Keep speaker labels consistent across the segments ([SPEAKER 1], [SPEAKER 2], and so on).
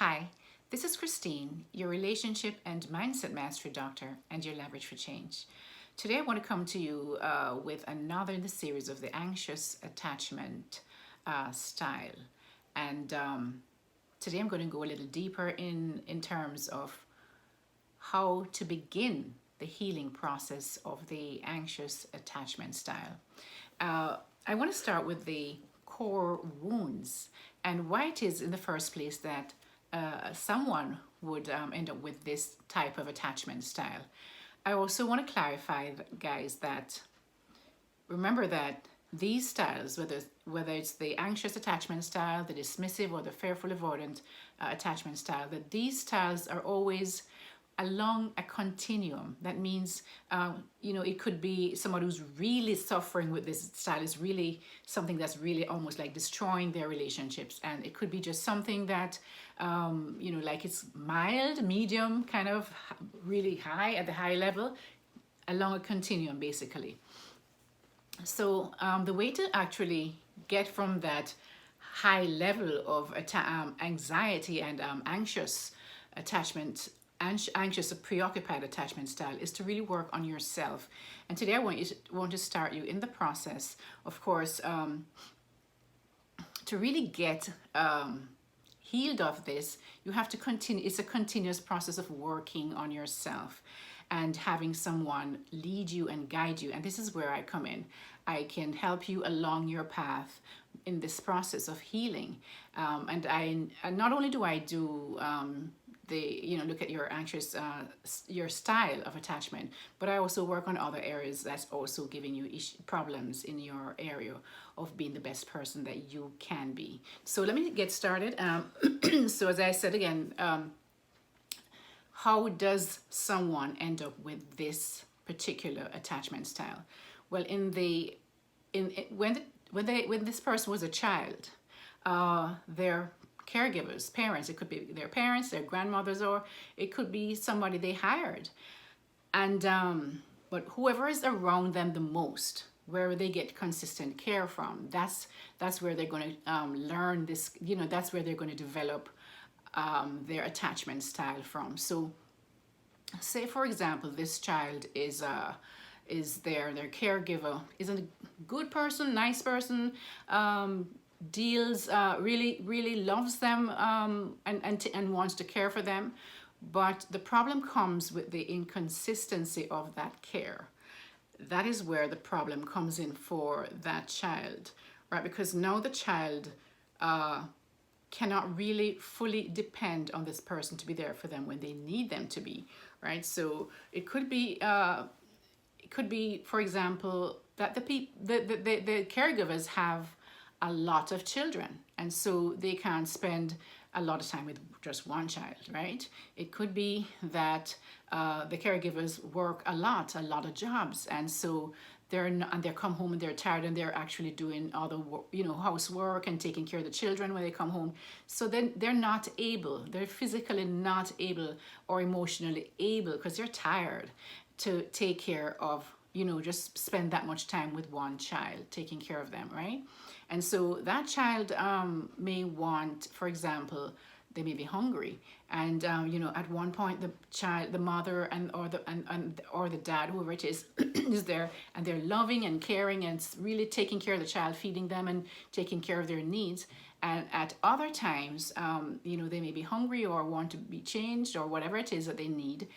[SPEAKER 1] Hi, this is Christine, your relationship and mindset mastery doctor and your leverage for change. Today I want to come to you with another in the series of the anxious attachment style. And today I'm going to go a little deeper in terms of how to begin the healing process of the anxious attachment style. I want to start with the core wounds and why it is in the first place that someone would end up with this type of attachment style. I also want to clarify, guys, that remember that these styles, whether it's the anxious attachment style, the dismissive, or the fearful avoidant attachment style, that these styles are always along a continuum. That means, it could be somebody who's really suffering with this style is really something that's really almost like destroying their relationships. And it could be just something that, like it's mild, medium, kind of really high at the high level, along a continuum, basically. So the way to actually get from that high level of anxiety and anxious preoccupied attachment style is to really work on yourself. And today I want to start you in the process, of course, to really get healed of this. You have to continue. It's a continuous process of working on yourself and having someone lead you and guide you. And this is where I come in. I can help you along your path in this process of healing. And not only do I do look at your anxious, your style of attachment, but I also work on other areas that's also giving you problems in your area of being the best person that you can be. So let me get started. So as I said again, how does someone end up with this particular attachment style? Well, when this person was a child, their caregivers, parents, it could be their parents, their grandmothers, or it could be somebody they hired. And but whoever is around them the most, where they get consistent care from, that's where they're going to learn this. That's where they're going to develop their attachment style from. So say for example this child is their caregiver is a good person, nice person, deals really loves them, and wants to care for them, but the problem comes with the inconsistency of that care. That is where the problem comes in for that child, right? Because now the child cannot really fully depend on this person to be there for them when they need them to be, right? So it could be for example that the caregivers have a lot of children, and so they can't spend a lot of time with just one child, right? It could be that the caregivers work a lot of jobs, and so they come home and they're tired and they're actually doing all the housework and taking care of the children when they come home. So then they're physically not able or emotionally able, because they're tired, to take care of, just spend that much time with one child, taking care of them, right? And so that child may want, for example, they may be hungry, and at one point the mother or the dad, whoever it is, is there, and they're loving and caring and really taking care of the child, feeding them and taking care of their needs. And at other times, they may be hungry or want to be changed or whatever it is that they need.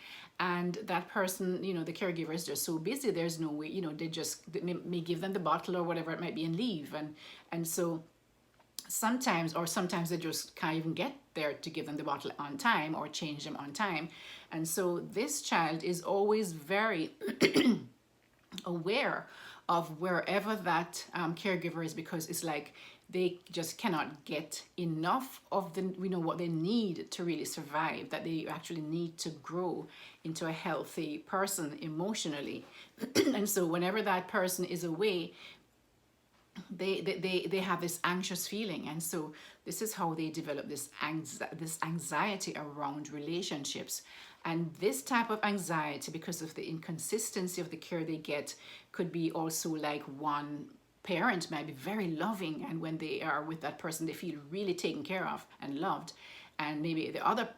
[SPEAKER 1] And that person, the caregiver is just so busy, there's no way, they may give them the bottle or whatever it might be and leave. And so sometimes they just can't even get there to give them the bottle on time or change them on time. And so this child is always very aware of wherever that caregiver is, because it's like they just cannot get enough of what they need to really survive, that they actually need to grow into a healthy person emotionally. And so whenever that person is away, they have this anxious feeling, and so this is how they develop this anxiety around relationships. And this type of anxiety, because of the inconsistency of the care they get, could be also like one parent might be very loving, and when they are with that person they feel really taken care of and loved, and maybe the other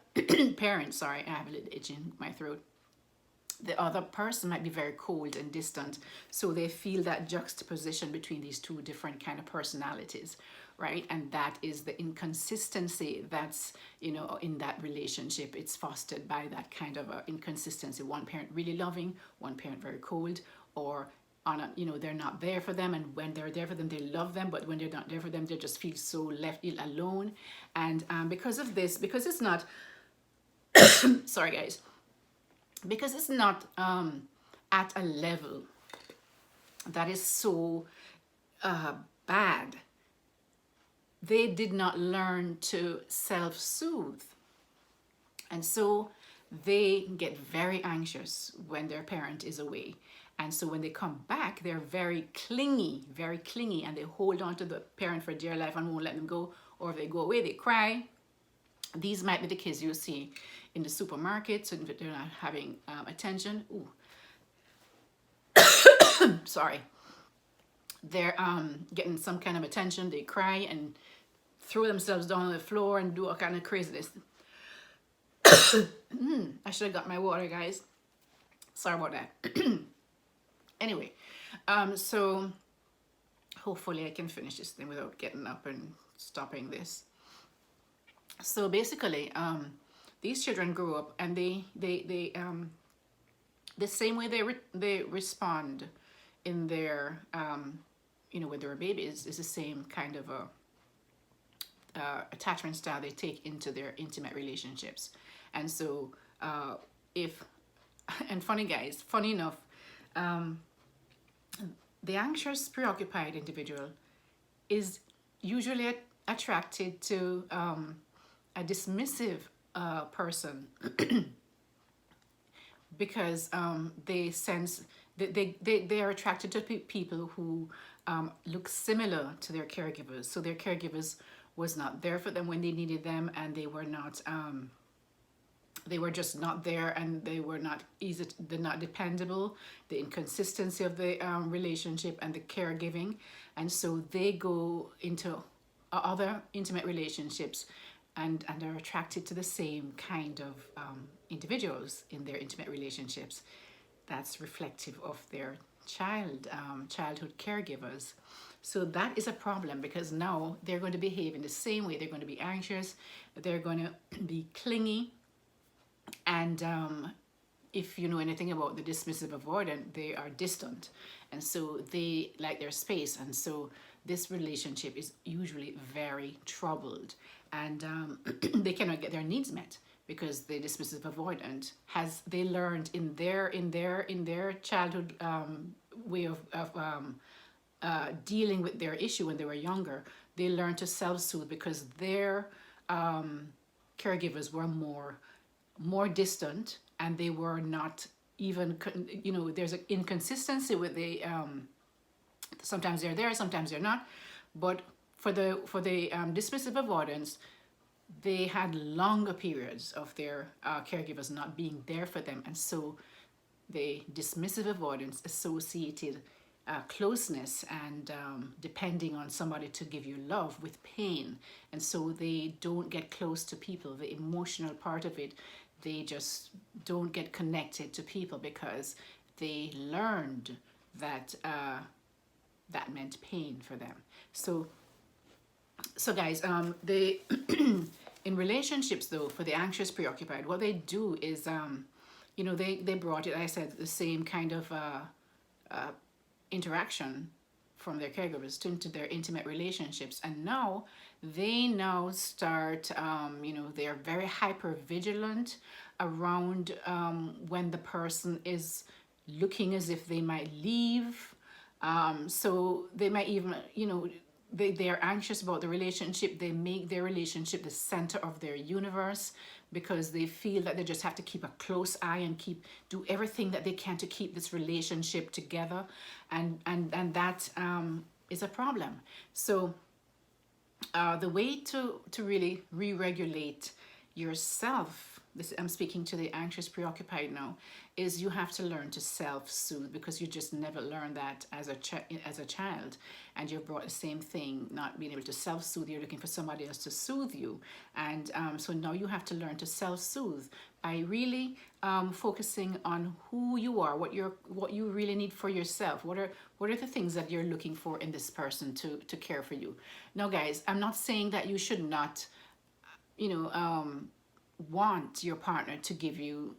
[SPEAKER 1] parent, sorry, I have a little itch in my throat, the other person might be very cold and distant, so they feel that juxtaposition between these two different kind of personalities, right? And that is the inconsistency that's, you know, in that relationship. It's fostered by that kind of a inconsistency. One parent really loving, one parent very cold, or on a, you know, they're not there for them, and when they're there for them they love them, but when they're not there for them they just feel so left alone. And because of this, because it's not sorry guys, because it's not at a level that is so bad, they did not learn to self-soothe. And so they get very anxious when their parent is away. And so when they come back, they're very clingy, and they hold on to the parent for dear life and won't let them go. Or if they go away, they cry. These might be the kids you see in the supermarket, so they're not having attention. Ooh. Sorry. They're getting some kind of attention. They cry and throw themselves down on the floor and do all kind of craziness. I should have got my water, guys. Sorry about that. Anyway, so hopefully I can finish this thing without getting up and stopping this. So basically, these children grow up, and they the same way they respond in their you know, when they were babies, is the same kind of a attachment style they take into their intimate relationships. And so if, and funny guys, funny enough, the anxious preoccupied individual is usually attracted to a dismissive person because they sense that they are attracted to people who look similar to their caregivers. So their caregivers was not there for them when they needed them, and they were not they were just not there, and they were not easy, they're not dependable, the inconsistency of the relationship and the caregiving. And so they go into other intimate relationships and are attracted to the same kind of individuals in their intimate relationships. That's reflective of their childhood caregivers. So that is a problem, because now they're going to behave in the same way. They're going to be anxious, they're going to be clingy, and if you know anything about the dismissive avoidant, they are distant, and so they like their space. And so this relationship is usually very troubled, and they cannot get their needs met, because the dismissive avoidant they learned in their childhood way of dealing with their issue when they were younger. They learned to self-soothe because their caregivers were more distant, and they were not even, you know, there's an inconsistency with the sometimes they're there, sometimes they're not. But for the dismissive avoidance, they had longer periods of their caregivers not being there for them, and so the dismissive avoidance associated closeness and depending on somebody to give you love with pain. And so they don't get close to people. The emotional part of it, they just don't get connected to people, because they learned that that meant pain for them. So guys, they in relationships though, for the anxious preoccupied, what they do is you know, they brought it, I said, the same kind of interaction from their caregivers into their intimate relationships. And now they start you know, they're very hyper vigilant around when the person is looking as if they might leave. So they might even, you know, they are anxious about the relationship. They make their relationship the center of their universe, because they feel that they just have to keep a close eye and do everything that they can to keep this relationship together, and that is a problem. So the way to really re-regulate yourself this I'm speaking to the anxious preoccupied now, is you have to learn to self-soothe, because you just never learned that as a child, and you're brought the same thing, not being able to self-soothe. You're looking for somebody else to soothe you, and so now you have to learn to self-soothe by really focusing on who you are, what you really need for yourself. What are the things that you're looking for in this person to care for you. Now, guys, I'm not saying that you should not, you know, want your partner to give you,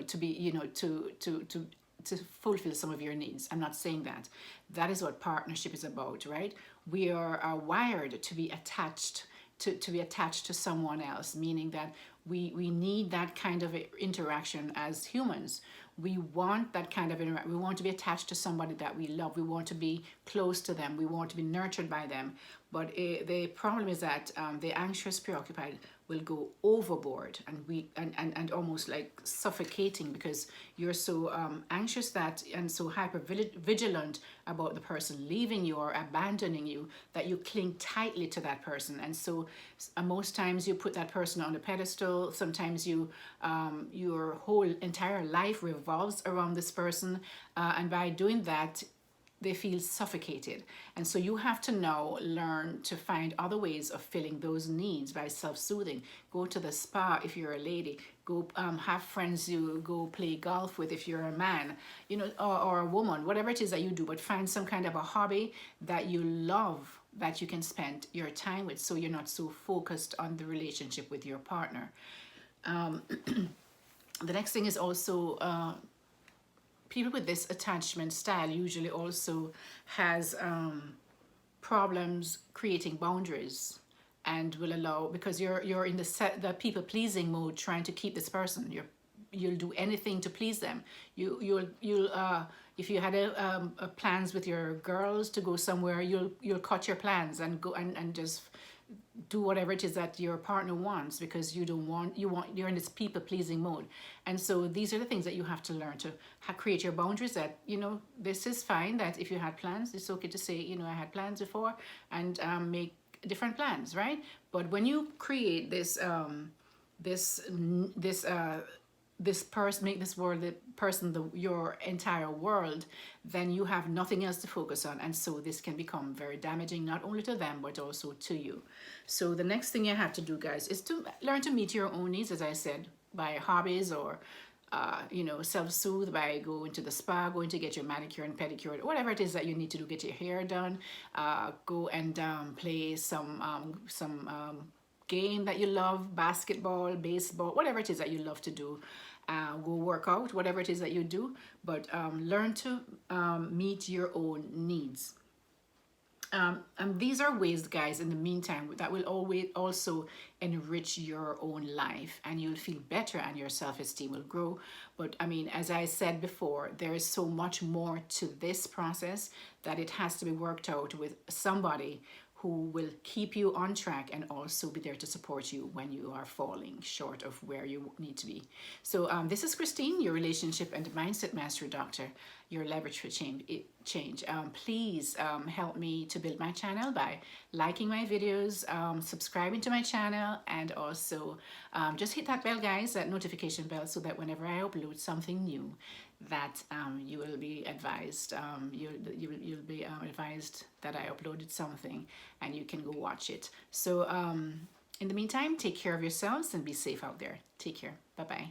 [SPEAKER 1] to be, to fulfill some of your needs. I'm not saying that. That is what partnership is about, right? We are wired to be attached to be attached to someone else, meaning that we need that kind of interaction as humans. We want that kind of interaction. We want to be attached to somebody that we love. We want to be close to them. We want to be nurtured by them. But the problem is that the anxious preoccupied will go overboard, and almost like suffocating, because you're so anxious that, and so hyper vigilant about the person leaving you or abandoning you, that you cling tightly to that person. And so most times you put that person on a pedestal. Sometimes you your whole entire life revolves around this person, and by doing that, they feel suffocated. And so you have to now learn to find other ways of filling those needs by self-soothing. Go to the spa if you're a lady. Go have friends you go play golf with if you're a man, or a woman, whatever it is that you do. But find some kind of a hobby that you love, that you can spend your time with, so you're not so focused on the relationship with your partner. The next thing is also, people with this attachment style usually also has problems creating boundaries, and will allow, because you're in the people pleasing mode, trying to keep this person. You'll do anything to please them. You'll if you had a plans with your girls to go somewhere, you'll cut your plans and go and just do whatever it is that your partner wants, because you're in this people pleasing mode. And so these are the things that you have to learn to create your boundaries. That this is fine, that if you had plans, it's okay to say, I had plans before, and make different plans, right? But when you create this this person, make this world, the person, your entire world, then you have nothing else to focus on. And so this can become very damaging, not only to them, but also to you. So the next thing you have to do, guys, is to learn to meet your own needs, as I said, by hobbies, or self-soothe by going to the spa, going to get your manicure and pedicure, whatever it is that you need to do, get your hair done, go and play some game that you love, basketball, baseball, whatever it is that you love to do. Go work out, whatever it is that you do, but learn to meet your own needs. And these are ways, guys, in the meantime, that will always also enrich your own life, and you'll feel better, and your self-esteem will grow. But I mean, as I said before, there is so much more to this process, that it has to be worked out with somebody who will keep you on track, and also be there to support you when you are falling short of where you need to be. So this is Christine, your relationship and mindset mastery doctor, your leverage for change. Please help me to build my channel by liking my videos, subscribing to my channel, and also just hit that bell, guys, that notification bell, so that whenever I upload something new, that you will be advised. You'll be advised that I uploaded something, and you can go watch it. So in the meantime, take care of yourselves and be safe out there. Take care. Bye-bye.